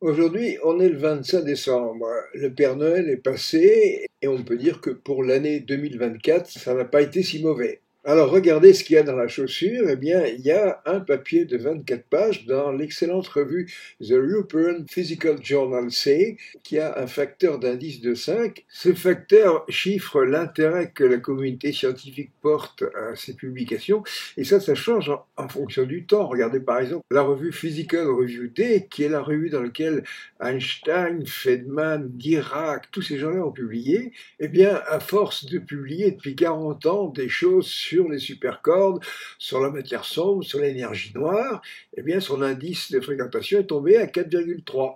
Aujourd'hui, on est le 25 décembre. Le Père Noël est passé et on peut dire que pour l'année 2024, ça n'a pas été si mauvais. Alors regardez ce qu'il y a dans la chaussure. Eh bien, il y a un papier de 24 pages dans l'excellente revue The European Physical Journal C, qui a un facteur d'indice de 5. Ce facteur chiffre l'intérêt que la communauté scientifique porte à ces publications, et ça change en fonction du temps. Regardez par exemple la revue Physical Review D, qui est la revue dans laquelle Einstein, Feynman, Dirac, tous ces gens-là ont publié. Eh bien, à force de publier depuis 40 ans des choses sur les supercordes, sur la matière sombre, sur l'énergie noire, eh bien, son indice de fréquentation est tombé à 4,3.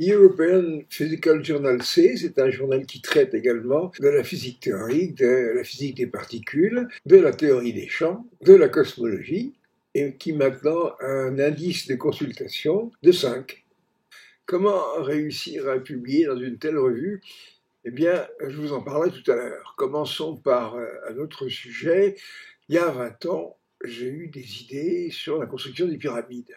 European Physical Journal C, c'est un journal qui traite également de la physique théorique, de la physique des particules, de la théorie des champs, de la cosmologie, et qui maintenant a un indice de consultation de 5. Comment réussir à publier dans une telle revue? Eh bien, je vous en parlais tout à l'heure. Commençons par un autre sujet. Il y a 20 ans, j'ai eu des idées sur la construction des pyramides.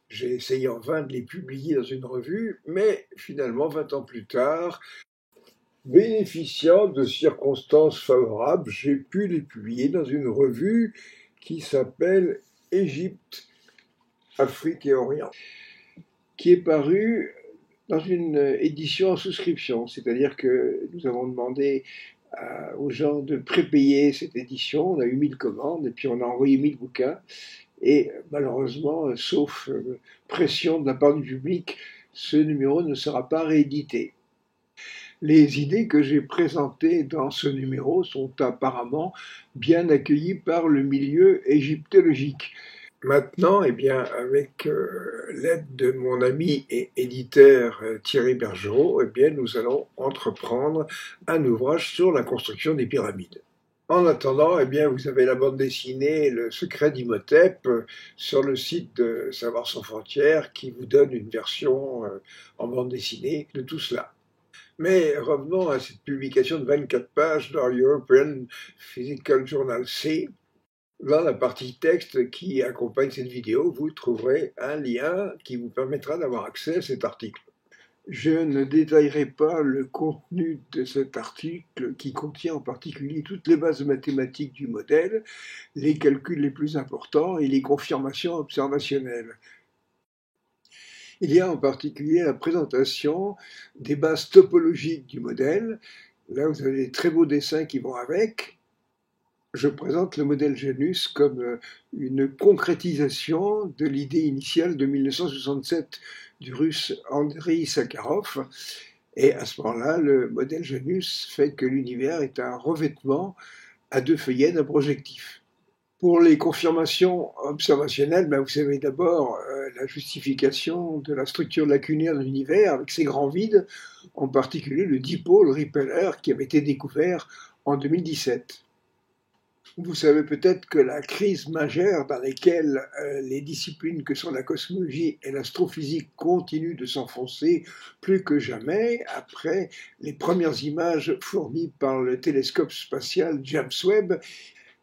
J'ai essayé en vain de les publier dans une revue, mais finalement, 20 ans plus tard, bénéficiant de circonstances favorables, j'ai pu les publier dans une revue qui s'appelle Égypte, Afrique et Orient, qui est parue dans une édition en souscription, c'est-à-dire que nous avons demandé aux gens de prépayer cette édition, on a eu 1000 commandes et puis on a envoyé 1000 bouquins et malheureusement, sauf pression de la part du public, ce numéro ne sera pas réédité. Les idées que j'ai présentées dans ce numéro sont apparemment bien accueillies par le milieu égyptologique. Maintenant, eh bien, avec l'aide de mon ami et éditeur Thierry Bergerot, eh bien, nous allons entreprendre un ouvrage sur la construction des pyramides. En attendant, eh bien, vous avez la bande dessinée Le secret d'Imhotep sur le site de Savoir sans frontières qui vous donne une version en bande dessinée de tout cela. Mais revenons à cette publication de 24 pages dans l'European Physical Journal C. Dans la partie texte qui accompagne cette vidéo, vous trouverez un lien qui vous permettra d'avoir accès à cet article. Je ne détaillerai pas le contenu de cet article qui contient en particulier toutes les bases mathématiques du modèle, les calculs les plus importants et les confirmations observationnelles. Il y a en particulier la présentation des bases topologiques du modèle. Là, vous avez des très beaux dessins qui vont avec. Je présente le modèle Janus comme une concrétisation de l'idée initiale de 1967 du russe Andrei Sakharov. Et à ce moment-là, le modèle Janus fait que l'univers est un revêtement à deux feuillets d'un projectif. Pour les confirmations observationnelles, vous savez d'abord la justification de la structure lacunaire de l'univers avec ses grands vides, en particulier le dipôle Repeller qui avait été découvert en 2017. Vous savez peut-être que la crise majeure dans laquelle les disciplines que sont la cosmologie et l'astrophysique continuent de s'enfoncer plus que jamais après les premières images fournies par le télescope spatial James Webb,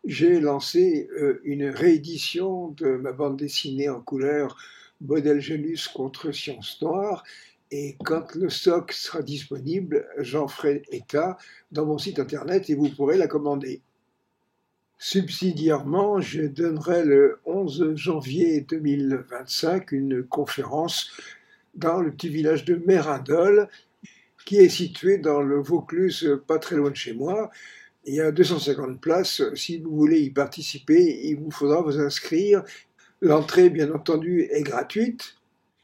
j'ai lancé une réédition de ma bande dessinée en couleur Modèle Janus contre Science Noire. Et quand le stock sera disponible, j'en ferai état dans mon site internet et vous pourrez la commander. Subsidiairement, je donnerai le 11 janvier 2025 une conférence dans le petit village de Mérindol, qui est situé dans le Vaucluse, pas très loin de chez moi. Il y a 250 places. Si vous voulez y participer, il vous faudra vous inscrire. L'entrée, bien entendu, est gratuite.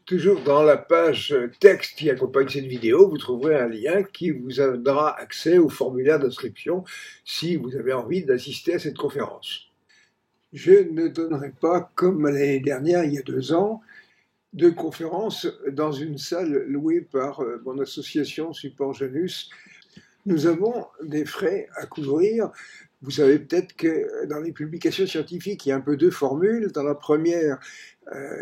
Toujours dans la page texte qui accompagne cette vidéo, vous trouverez un lien qui vous donnera accès au formulaire d'inscription si vous avez envie d'assister à cette conférence. Je ne donnerai pas, comme l'année dernière, il y a 2 ans, de conférence dans une salle louée par mon association Support Janus. Nous avons des frais à couvrir. Vous savez peut-être que dans les publications scientifiques, il y a un peu deux formules. Dans la première,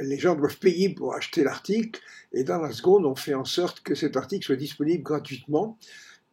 les gens doivent payer pour acheter l'article, et dans la seconde, on fait en sorte que cet article soit disponible gratuitement.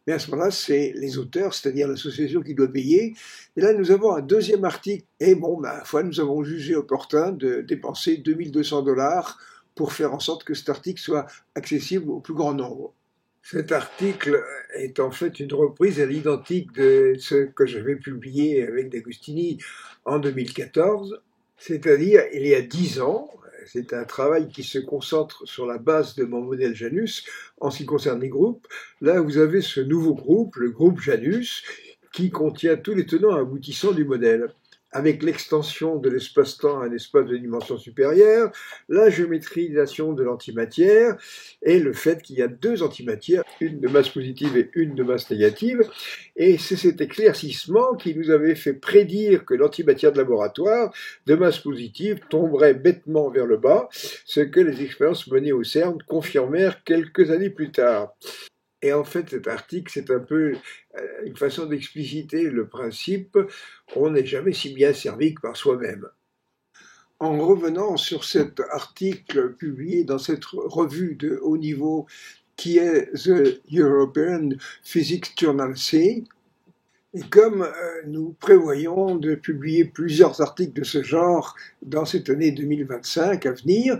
Mais à ce moment-là, c'est les auteurs, c'est-à-dire l'association qui doit payer. Et là, nous avons un deuxième article. Et bon, ma foi, nous avons jugé opportun de dépenser 2200 $ pour faire en sorte que cet article soit accessible au plus grand nombre. Cet article est en fait une reprise à l'identique de ce que j'avais publié avec D'Agostini en 2014, c'est-à-dire il y a 10 ans. C'est un travail qui se concentre sur la base de mon modèle Janus en ce qui concerne les groupes. Là, vous avez ce nouveau groupe, le groupe Janus, qui contient tous les tenants aboutissants du modèle, avec l'extension de l'espace-temps à un espace de dimension supérieure, la géométrisation de l'antimatière et le fait qu'il y a deux antimatières, une de masse positive et une de masse négative. Et c'est cet éclaircissement qui nous avait fait prédire que l'antimatière de laboratoire de masse positive tomberait bêtement vers le bas, ce que les expériences menées au CERN confirmèrent quelques années plus tard. Et en fait, cet article, c'est un peu une façon d'expliciter le principe « on n'est jamais si bien servi que par soi-même ». En revenant sur cet article publié dans cette revue de haut niveau qui est The European Physics Journal C, et comme nous prévoyons de publier plusieurs articles de ce genre dans cette année 2025 à venir,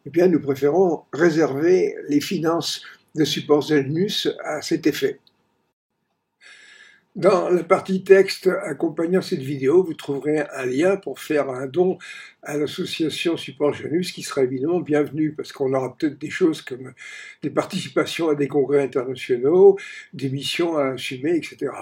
eh bien nous préférons réserver les finances de support Janus à cet effet. Dans la partie texte accompagnant cette vidéo, vous trouverez un lien pour faire un don à l'association Support Janus qui sera évidemment bienvenu parce qu'on aura peut-être des choses comme des participations à des congrès internationaux, des missions à assumer, etc.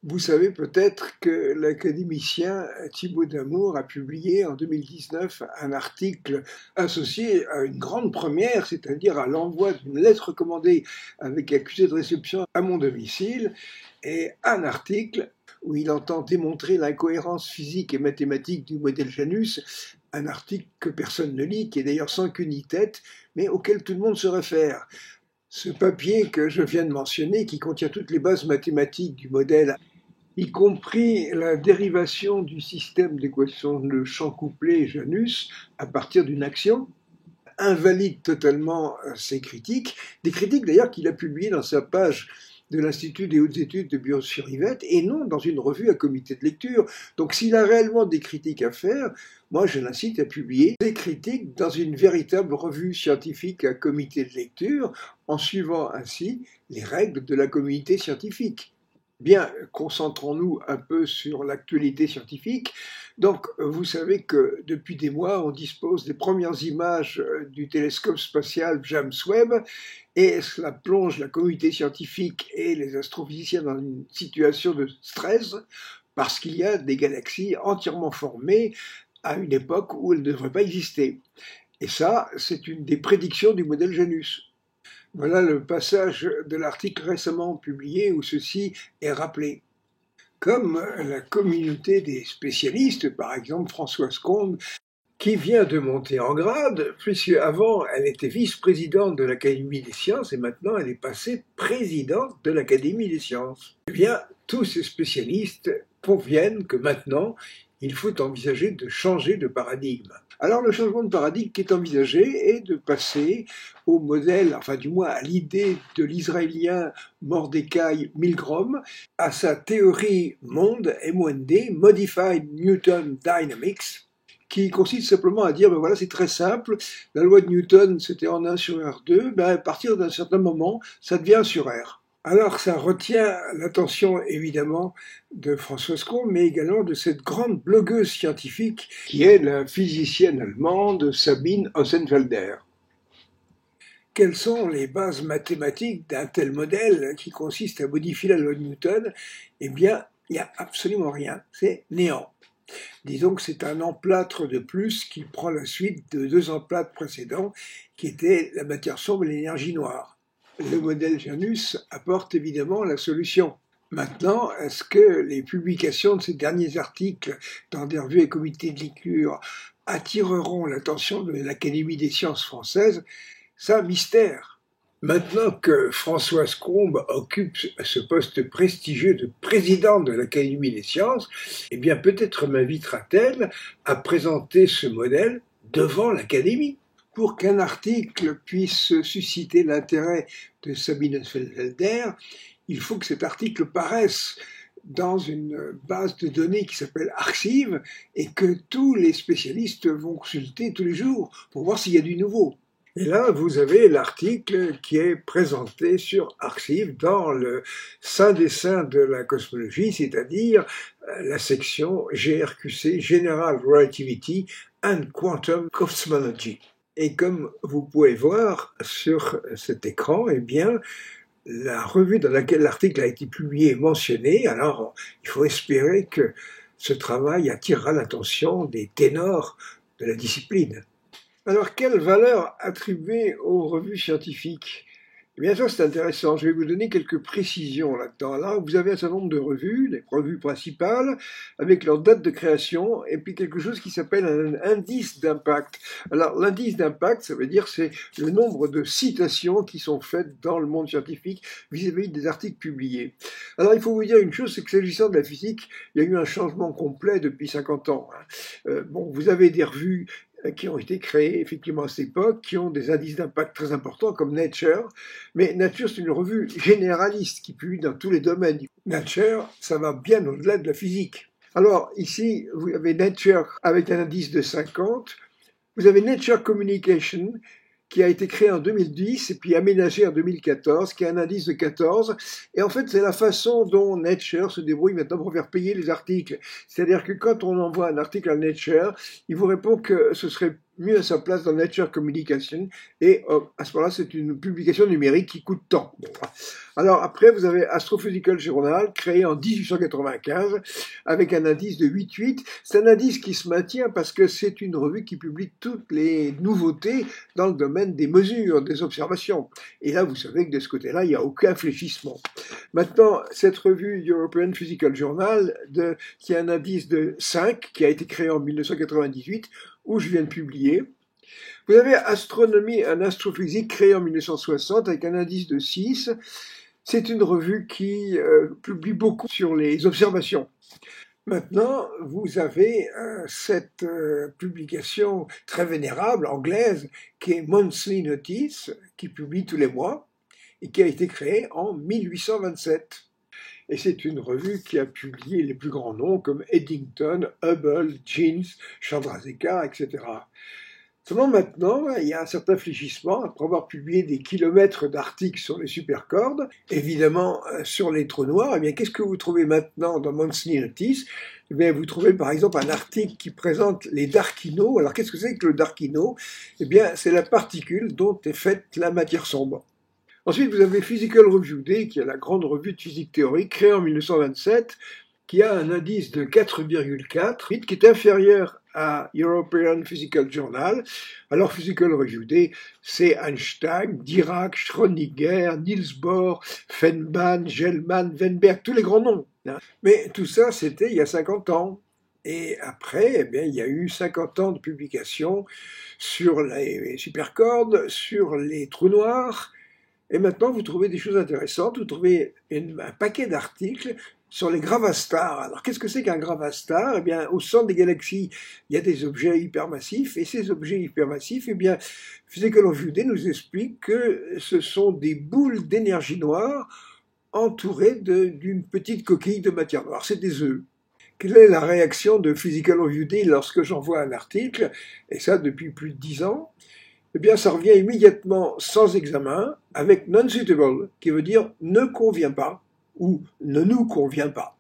Vous savez peut-être que l'académicien Thibaut Damour a publié en 2019 un article associé à une grande première, c'est-à-dire à l'envoi d'une lettre recommandée avec accusé de réception à mon domicile, et un article où il entend démontrer l'incohérence physique et mathématique du modèle Janus, un article que personne ne lit, qui est d'ailleurs sans queue ni tête, mais auquel tout le monde se réfère. Ce papier que je viens de mentionner, qui contient toutes les bases mathématiques du modèle, y compris la dérivation du système d'équations de champ couplé Janus à partir d'une action, invalide totalement ces critiques, des critiques d'ailleurs qu'il a publiées dans sa page de l'Institut des hautes études de Bureau-sur-Yvette et non dans une revue à comité de lecture. Donc s'il a réellement des critiques à faire, moi je l'incite à publier des critiques dans une véritable revue scientifique à comité de lecture en suivant ainsi les règles de la communauté scientifique. Bien, concentrons-nous un peu sur l'actualité scientifique. Donc, vous savez que depuis des mois, on dispose des premières images du télescope spatial James Webb, et cela plonge la communauté scientifique et les astrophysiciens dans une situation de stress, parce qu'il y a des galaxies entièrement formées à une époque où elles ne devraient pas exister. Et ça, c'est une des prédictions du modèle Janus. Voilà le passage de l'article récemment publié où ceci est rappelé. Comme la communauté des spécialistes, par exemple Françoise Combe, qui vient de monter en grade, puisque avant elle était vice-présidente de l'Académie des sciences et maintenant elle est passée présidente de l'Académie des sciences. Eh bien, tous ces spécialistes conviennent que maintenant, il faut envisager de changer de paradigme. Alors le changement de paradigme qui est envisagé est de passer au modèle, enfin du moins à l'idée de l'Israélien Mordechai Milgrom, à sa théorie monde, MOND, Modified Newton Dynamics, qui consiste simplement à dire, ben voilà, c'est très simple, la loi de Newton c'était en 1 sur R2, ben à partir d'un certain moment, ça devient 1 sur R. Alors ça retient l'attention évidemment de Françoise Combe, mais également de cette grande blogueuse scientifique qui est la physicienne allemande Sabine Hossenfelder. Quelles sont les bases mathématiques d'un tel modèle qui consiste à modifier la loi de Newton? Eh bien, il n'y a absolument rien, c'est néant. Disons que c'est un emplâtre de plus qui prend la suite de 2 emplâtres précédents qui étaient la matière sombre et l'énergie noire. Le modèle Janus apporte évidemment la solution. Maintenant, est-ce que les publications de ces derniers articles dans des revues et comités de lecture attireront l'attention de l'Académie des sciences françaises? Ça, mystère. Maintenant que Françoise Combe occupe ce poste prestigieux de présidente de l'Académie des sciences, eh bien peut-être m'invitera-t-elle à présenter ce modèle devant l'Académie. Pour qu'un article puisse susciter l'intérêt de Sabine Hossenfelder, il faut que cet article paraisse dans une base de données qui s'appelle Arxiv et que tous les spécialistes vont consulter tous les jours pour voir s'il y a du nouveau. Et là, vous avez l'article qui est présenté sur Arxiv dans le sein des saints de la cosmologie, c'est-à-dire la section GRQC, General Relativity and Quantum Cosmology. Et comme vous pouvez voir sur cet écran, eh bien, la revue dans laquelle l'article a été publié est mentionnée, alors il faut espérer que ce travail attirera l'attention des ténors de la discipline. Alors, quelle valeur attribuer aux revues scientifiques? Eh bien, ça, c'est intéressant. Je vais vous donner quelques précisions là-dedans. Là, vous avez un certain nombre de revues, les revues principales, avec leur date de création, et puis quelque chose qui s'appelle un indice d'impact. Alors, l'indice d'impact, ça veut dire c'est le nombre de citations qui sont faites dans le monde scientifique vis-à-vis des articles publiés. Alors, il faut vous dire une chose, c'est que s'agissant de la physique, il y a eu un changement complet depuis 50 ans. Bon, vous avez des revues qui ont été créés effectivement à cette époque, qui ont des indices d'impact très importants comme Nature, mais Nature c'est une revue généraliste qui publie dans tous les domaines. Nature, ça va bien au-delà de la physique. Alors ici, vous avez Nature avec un indice de 50, vous avez Nature Communication qui a été créé en 2010 et puis aménagé en 2014, qui a un indice de 14. Et en fait, c'est la façon dont Nature se débrouille maintenant pour faire payer les articles. C'est-à-dire que quand on envoie un article à Nature, il vous répond que ce serait mieux à sa place dans Nature Communication, et à ce moment-là, c'est une publication numérique qui coûte tant. Bon. Alors après, vous avez Astrophysical Journal, créé en 1895, avec un indice de 8,8. C'est un indice qui se maintient parce que c'est une revue qui publie toutes les nouveautés dans le domaine des mesures, des observations. Et là, vous savez que de ce côté-là, il n'y a aucun fléchissement. Maintenant, cette revue European Physical Journal, qui a un indice de 5, qui a été créé en 1998, où je viens de publier. Vous avez Astronomy and Astrophysics, créée en 1960 avec un indice de 6. C'est une revue qui publie beaucoup sur les observations. Maintenant, vous avez cette publication très vénérable anglaise qui est Monthly Notice, qui publie tous les mois et qui a été créée en 1827. Et c'est une revue qui a publié les plus grands noms comme Eddington, Hubble, Jeans, Chandrasekhar, etc. Seulement maintenant, il y a un certain fléchissement après avoir publié des kilomètres d'articles sur les supercordes, évidemment sur les trous noirs. Eh bien, qu'est-ce que vous trouvez maintenant dans Monthly Notice? Eh bien, vous trouvez par exemple un article qui présente les darkinos. Alors, qu'est-ce que c'est que le darkino? Eh bien, c'est la particule dont est faite la matière sombre. Ensuite, vous avez Physical Review Day, qui est la grande revue de physique théorique, créée en 1927, qui a un indice de 4,4, qui est inférieur à European Physical Journal. Alors, Physical Review Day, c'est Einstein, Dirac, Schrödinger, Niels Bohr, Feynman, Gell-Mann, Weinberg, tous les grands noms. Mais tout ça, c'était il y a 50 ans. Et après, eh bien, il y a eu 50 ans de publications sur les supercordes, sur les trous noirs. Et maintenant, vous trouvez des choses intéressantes. Vous trouvez un paquet d'articles sur les gravastars. Alors, qu'est-ce que c'est qu'un gravastar? Eh bien, au centre des galaxies, il y a des objets hypermassifs. Et ces objets hypermassifs, eh bien, Physical Review Day nous explique que ce sont des boules d'énergie noire entourées d'une petite coquille de matière noire. C'est des œufs. Quelle est la réaction de Physical Review Day lorsque j'envoie un article? Et ça, depuis plus de 10 ans. Eh bien, ça revient immédiatement sans examen avec non-suitable, qui veut dire ne convient pas ou ne nous convient pas.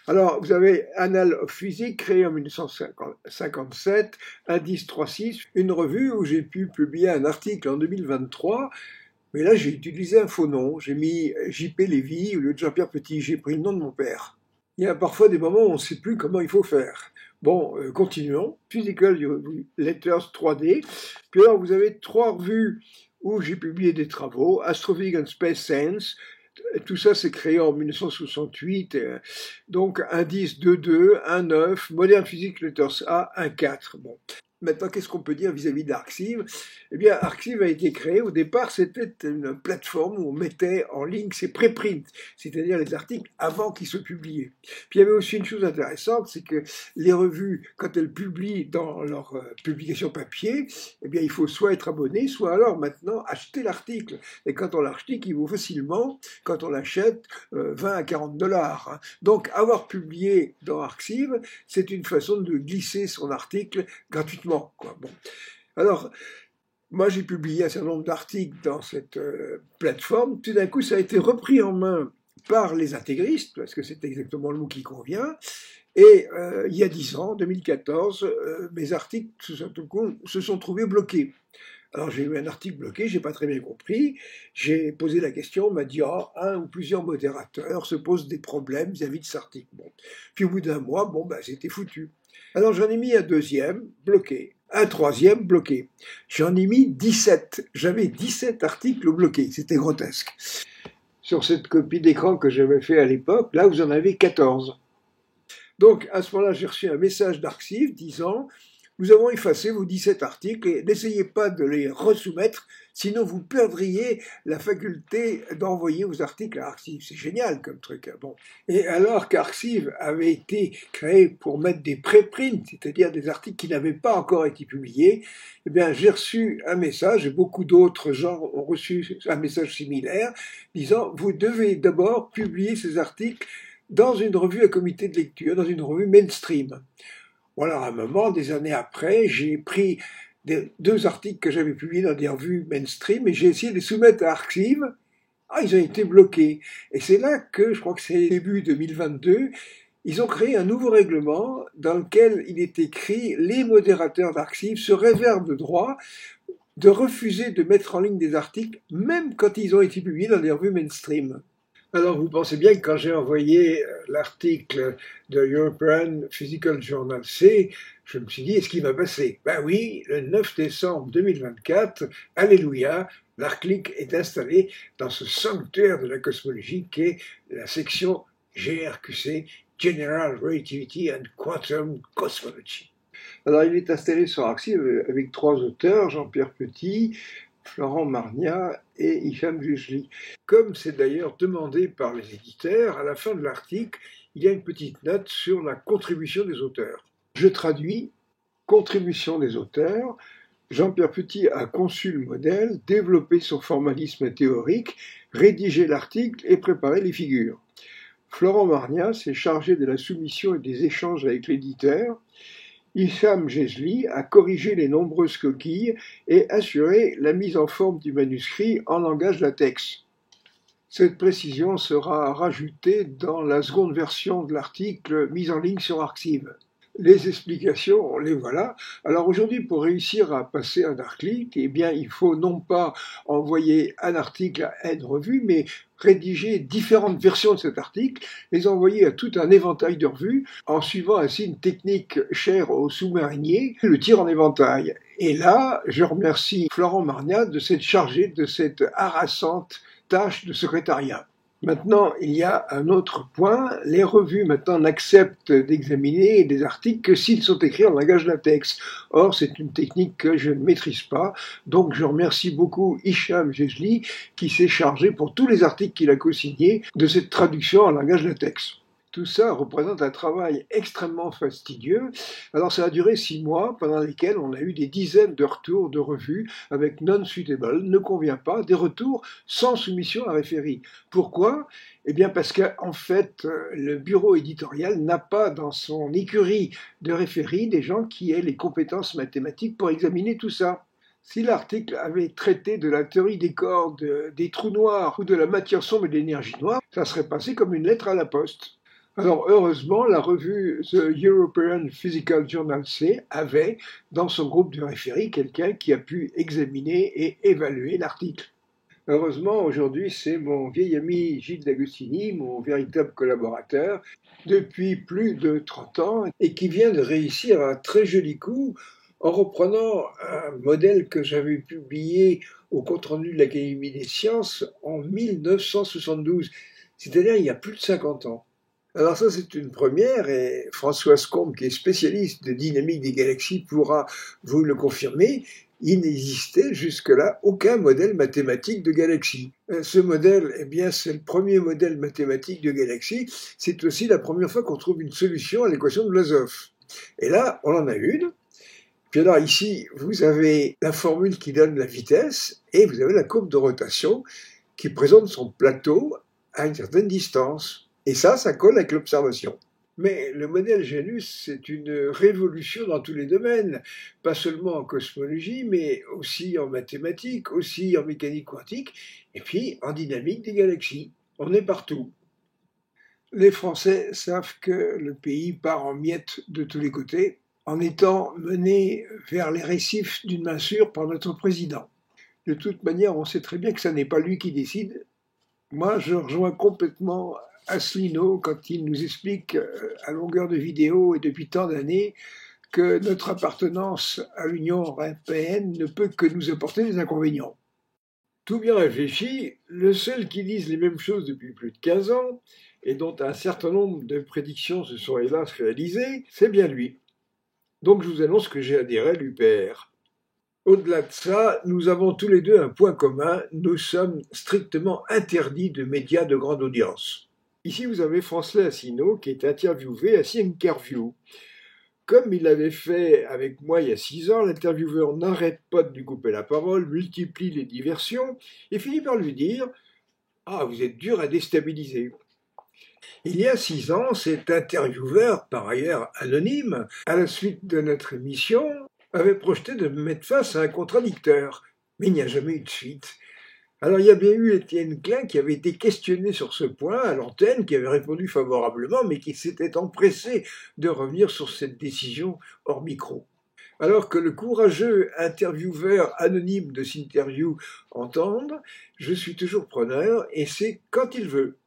Alors, vous avez Annals of Physics, créé en 1957, indice 3.6, une revue où j'ai pu publier un article en 2023, mais là, j'ai utilisé un faux nom. J'ai mis J.P. Lévy au lieu de Jean-Pierre Petit. J'ai pris le nom de mon père. Il y a parfois des moments où on ne sait plus comment il faut faire. Bon, continuons. Physical Letters 3D. Puis alors, vous avez 3 revues où j'ai publié des travaux. Astrophysics and Space Science. Tout ça, c'est créé en 1968. Donc, indice 2.2, 1.9, Modern Physics Letters A, 1.4. Bon. Maintenant, qu'est-ce qu'on peut dire vis-à-vis d'Arxiv? Eh bien, Arxiv a été créé, au départ, c'était une plateforme où on mettait en ligne ses préprints, c'est-à-dire les articles avant qu'ils soient publiés. Puis il y avait aussi une chose intéressante, c'est que les revues, quand elles publient dans leur publication papier, eh bien, il faut soit être abonné, soit alors maintenant acheter l'article. Et quand on l'achète, il vaut facilement, quand on l'achète, 20 à 40 $. Donc, avoir publié dans Arxiv, c'est une façon de glisser son article gratuitement. Quoi. Bon. Alors, moi j'ai publié un certain nombre d'articles dans cette plateforme. Tout d'un coup, ça a été repris en main par les intégristes, parce que c'est exactement le mot qui convient. Et il y a 10 ans, 2014, mes articles se sont trouvés bloqués. Alors j'ai eu un article bloqué, j'ai pas très bien compris. J'ai posé la question, on m'a dit un ou plusieurs modérateurs se posent des problèmes vis-à-vis de cet article. Bon. Puis au bout d'un mois, bon c'était foutu. Alors j'en ai mis un deuxième, bloqué. Un troisième, bloqué. J'en ai mis 17. J'avais 17 articles bloqués. C'était grotesque. Sur cette copie d'écran que j'avais fait à l'époque, là vous en avez 14. Donc à ce moment-là, j'ai reçu un message d'Arxiv disant « Nous avons effacé vos 17 articles et n'essayez pas de les resoumettre, sinon vous perdriez la faculté d'envoyer vos articles à Arxiv. » C'est génial comme truc. Bon. Et alors qu'Arxiv avait été créé pour mettre des préprints, c'est-à-dire des articles qui n'avaient pas encore été publiés, eh bien j'ai reçu un message, et beaucoup d'autres gens ont reçu un message similaire, disant « Vous devez d'abord publier ces articles dans une revue à comité de lecture, dans une revue mainstream. » Voilà, à un moment, des années après, j'ai pris deux articles que j'avais publiés dans des revues mainstream et j'ai essayé de les soumettre à Arxiv. Ils ont été bloqués. Et c'est là que, je crois que c'est début 2022, ils ont créé un nouveau règlement dans lequel il est écrit « Les modérateurs d'Arxiv se réservent le droit de refuser de mettre en ligne des articles, même quand ils ont été publiés dans des revues mainstream. » Alors, vous pensez bien que quand j'ai envoyé l'article de European Physical Journal C, je me suis dit, est-ce qu'il va passer? Ben oui, le 9 décembre 2024, alléluia, l'article est installé dans ce sanctuaire de la cosmologie qui est la section GRQC, General Relativity and Quantum Cosmology. Alors, il est installé sur Arxiv avec 3 auteurs, Jean-Pierre Petit, Florent Margnat et Hicham Jejli. Comme c'est d'ailleurs demandé par les éditeurs, à la fin de l'article, il y a une petite note sur la contribution des auteurs. Je traduis « Contribution des auteurs ». Jean-Pierre Petit a conçu le modèle, développé son formalisme théorique, rédigé l'article et préparé les figures. Florent Margnat s'est chargé de la soumission et des échanges avec l'éditeur. Hicham Jejli a corrigé les nombreuses coquilles et assuré la mise en forme du manuscrit en langage latex. Cette précision sera rajoutée dans la seconde version de l'article mise en ligne sur Arxiv. Les explications, les voilà. Alors aujourd'hui, pour réussir à passer un article, eh bien, il faut non pas envoyer un article à une revue, mais rédiger différentes versions de cet article, les envoyer à tout un éventail de revues, en suivant ainsi une technique chère aux sous-mariniers, le tir en éventail. Et là, je remercie Florent Margnat de s'être chargé de cette harassante tâche de secrétariat. Maintenant, il y a un autre point. Les revues maintenant n'acceptent d'examiner des articles que s'ils sont écrits en langage latex. Or, c'est une technique que je ne maîtrise pas. Donc, je remercie beaucoup Hicham Jejli qui s'est chargé pour tous les articles qu'il a co-signés de cette traduction en langage latex. Tout ça représente un travail extrêmement fastidieux. Alors ça a duré 6 mois, pendant lesquels on a eu des dizaines de retours de revues avec non-suitable, ne convient pas, des retours sans soumission à référé. Pourquoi? Eh bien parce qu'en fait, le bureau éditorial n'a pas dans son écurie de référé des gens qui aient les compétences mathématiques pour examiner tout ça. Si l'article avait traité de la théorie des cordes, des trous noirs ou de la matière sombre et de l'énergie noire, ça serait passé comme une lettre à la poste. Alors heureusement, la revue The European Physical Journal C avait dans son groupe de référé quelqu'un qui a pu examiner et évaluer l'article. Heureusement, aujourd'hui, c'est mon vieil ami Gilles D'Agostini, mon véritable collaborateur, depuis plus de 30 ans, et qui vient de réussir un très joli coup en reprenant un modèle que j'avais publié au compte-rendu de l'Académie des sciences en 1972, c'est-à-dire il y a plus de 50 ans. Alors ça, c'est une première, et Françoise Combe, qui est spécialiste de dynamique des galaxies, pourra vous le confirmer. Il n'existait jusque-là aucun modèle mathématique de galaxie. Ce modèle, eh bien, c'est le premier modèle mathématique de galaxie. C'est aussi la première fois qu'on trouve une solution à l'équation de Vlasov. Et là, on en a une. Puis alors ici, vous avez la formule qui donne la vitesse, et vous avez la courbe de rotation qui présente son plateau à une certaine distance. Et ça colle avec l'observation. Mais le modèle Janus, c'est une révolution dans tous les domaines, pas seulement en cosmologie, mais aussi en mathématiques, aussi en mécanique quantique, et puis en dynamique des galaxies. On est partout. Les Français savent que le pays part en miettes de tous les côtés, en étant mené vers les récifs d'une main sûre par notre président. De toute manière, on sait très bien que ce n'est pas lui qui décide. Moi, je rejoins complètement Asselineau quand il nous explique à longueur de vidéo et depuis tant d'années que notre appartenance à l'Union européenne ne peut que nous apporter des inconvénients. Tout bien réfléchi, le seul qui dise les mêmes choses depuis plus de 15 ans, et dont un certain nombre de prédictions se sont hélas réalisées, c'est bien lui. Donc je vous annonce que j'ai adhéré à l'UPR. Au-delà de ça, nous avons tous les deux un point commun, nous sommes strictement interdits de médias de grande audience. Ici, vous avez Francelin Asselineau qui est interviewé à Interview. Comme il l'avait fait avec moi il y a 6 ans, l'intervieweur n'arrête pas de lui couper la parole, multiplie les diversions et finit par lui dire « Ah, vous êtes dur à déstabiliser ». Il y a 6 ans, cet intervieweur, par ailleurs anonyme, à la suite de notre émission, avait projeté de me mettre face à un contradicteur. Mais il n'y a jamais eu de suite. Alors il y a bien eu Étienne Klein qui avait été questionné sur ce point à l'antenne, qui avait répondu favorablement, mais qui s'était empressé de revenir sur cette décision hors micro. Alors que le courageux intervieweur anonyme de Sinterview entende, je suis toujours preneur, et c'est quand il veut.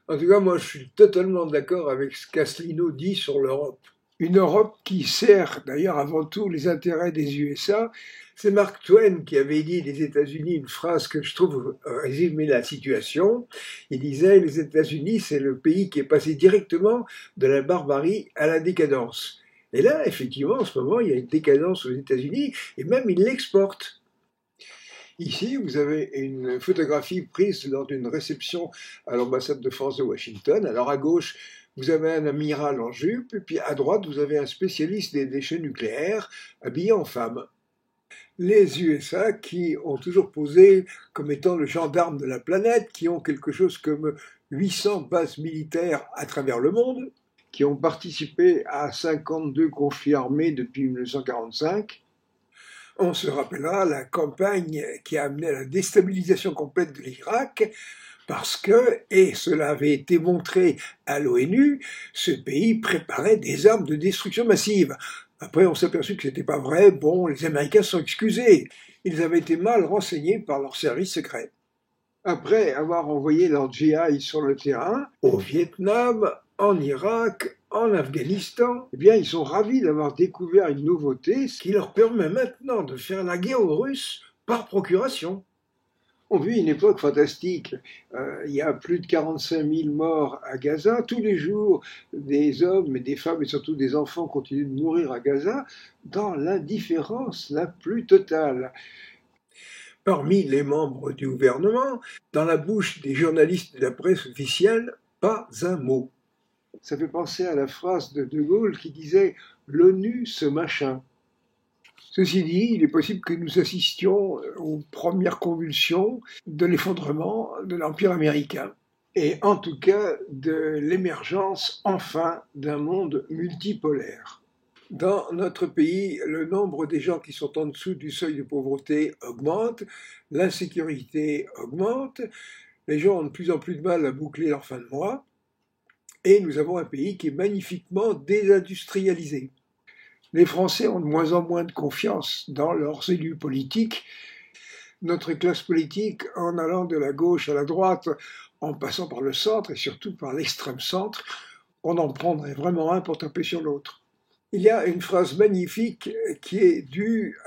En tout cas, moi, je suis totalement d'accord avec ce qu'Asselineau dit sur l'Europe. Une Europe qui sert d'ailleurs avant tout les intérêts des USA. C'est Mark Twain qui avait dit des États-Unis une phrase que je trouve résumait la situation. Il disait « Les États-Unis, c'est le pays qui est passé directement de la barbarie à la décadence ». Et là, effectivement, en ce moment, il y a une décadence aux États-Unis, et même ils l'exportent. Ici, vous avez une photographie prise lors d'une réception à l'ambassade de France de Washington. Alors à gauche, vous avez un amiral en jupe, et puis à droite, vous avez un spécialiste des déchets nucléaires habillé en femme. Les USA qui ont toujours posé comme étant le gendarme de la planète, qui ont quelque chose comme 800 bases militaires à travers le monde, qui ont participé à 52 conflits armés depuis 1945. On se rappellera la campagne qui a amené à la déstabilisation complète de l'Irak, parce que, et cela avait été montré à l'ONU, ce pays préparait des armes de destruction massive. Après, on s'est aperçu que ce n'était pas vrai. Bon, les Américains sont excusés. Ils avaient été mal renseignés par leurs services secrets. Après avoir envoyé leurs GI sur le terrain, au Vietnam, en Irak, en Afghanistan, eh bien, ils sont ravis d'avoir découvert une nouveauté, ce qui leur permet maintenant de faire la guerre aux Russes par procuration. On vit une époque fantastique. Il y a plus de 45 000 morts à Gaza. Tous les jours, des hommes, des femmes et surtout des enfants continuent de mourir à Gaza dans l'indifférence la plus totale. Parmi les membres du gouvernement, dans la bouche des journalistes de la presse officielle, pas un mot. Ça fait penser à la phrase de De Gaulle qui disait « l'ONU, ce machin ». Ceci dit, il est possible que nous assistions aux premières convulsions de l'effondrement de l'Empire américain, et en tout cas de l'émergence enfin d'un monde multipolaire. Dans notre pays, le nombre des gens qui sont en dessous du seuil de pauvreté augmente, l'insécurité augmente, les gens ont de plus en plus de mal à boucler leur fin de mois, et nous avons un pays qui est magnifiquement désindustrialisé. Les Français ont de moins en moins de confiance dans leurs élus politiques. Notre classe politique, en allant de la gauche à la droite, en passant par le centre et surtout par l'extrême centre, on en prendrait vraiment un pour taper sur l'autre. Il y a une phrase magnifique qui est due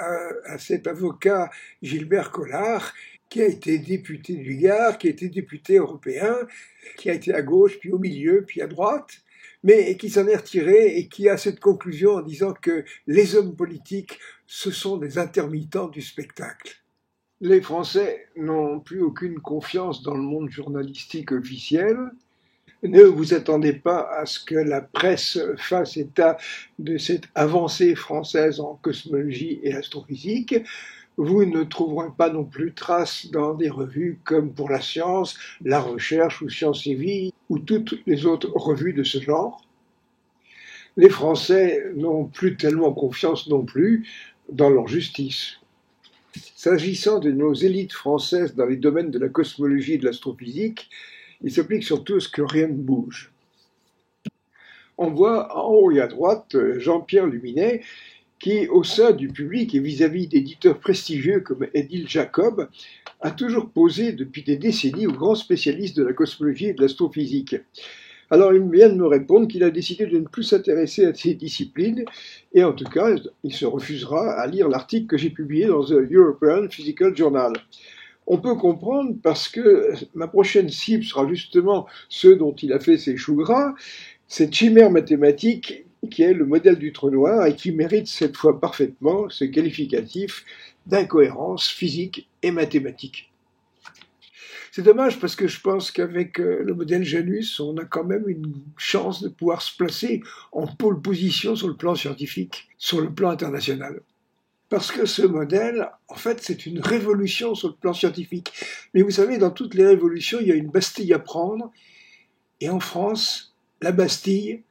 à cet avocat Gilbert Collard qui a été député du Gard, qui a été député européen, qui a été à gauche, puis au milieu, puis à droite, mais qui s'en est retiré et qui a cette conclusion en disant que les hommes politiques, ce sont des intermittents du spectacle. Les Français n'ont plus aucune confiance dans le monde journalistique officiel. Ne vous attendez pas à ce que la presse fasse état de cette avancée française en cosmologie et astrophysique. Vous ne trouverez pas non plus trace dans des revues comme Pour la Science, La Recherche ou Science et Vie ou toutes les autres revues de ce genre. Les Français n'ont plus tellement confiance non plus dans leur justice. S'agissant de nos élites françaises dans les domaines de la cosmologie et de l'astrophysique, il s'applique surtout à ce que rien ne bouge. On voit en haut et à droite Jean-Pierre Luminet qui, au sein du public et vis-à-vis d'éditeurs prestigieux comme Édile Jacob, a toujours posé depuis des décennies aux grands spécialistes de la cosmologie et de l'astrophysique. Alors il vient de me répondre qu'il a décidé de ne plus s'intéresser à ces disciplines, et en tout cas, il se refusera à lire l'article que j'ai publié dans The European Physical Journal. On peut comprendre parce que ma prochaine cible sera justement ceux dont il a fait ses choux gras, cette chimère mathématique qui est le modèle du trou noir et qui mérite cette fois parfaitement ce qualificatif d'incohérence physique et mathématique. C'est dommage parce que je pense qu'avec le modèle Janus, on a quand même une chance de pouvoir se placer en pôle position sur le plan scientifique, sur le plan international. Parce que ce modèle, en fait, c'est une révolution sur le plan scientifique. Mais vous savez, dans toutes les révolutions, il y a une Bastille à prendre. Et en France, la Bastille,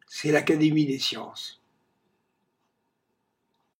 c'est l'Académie des sciences.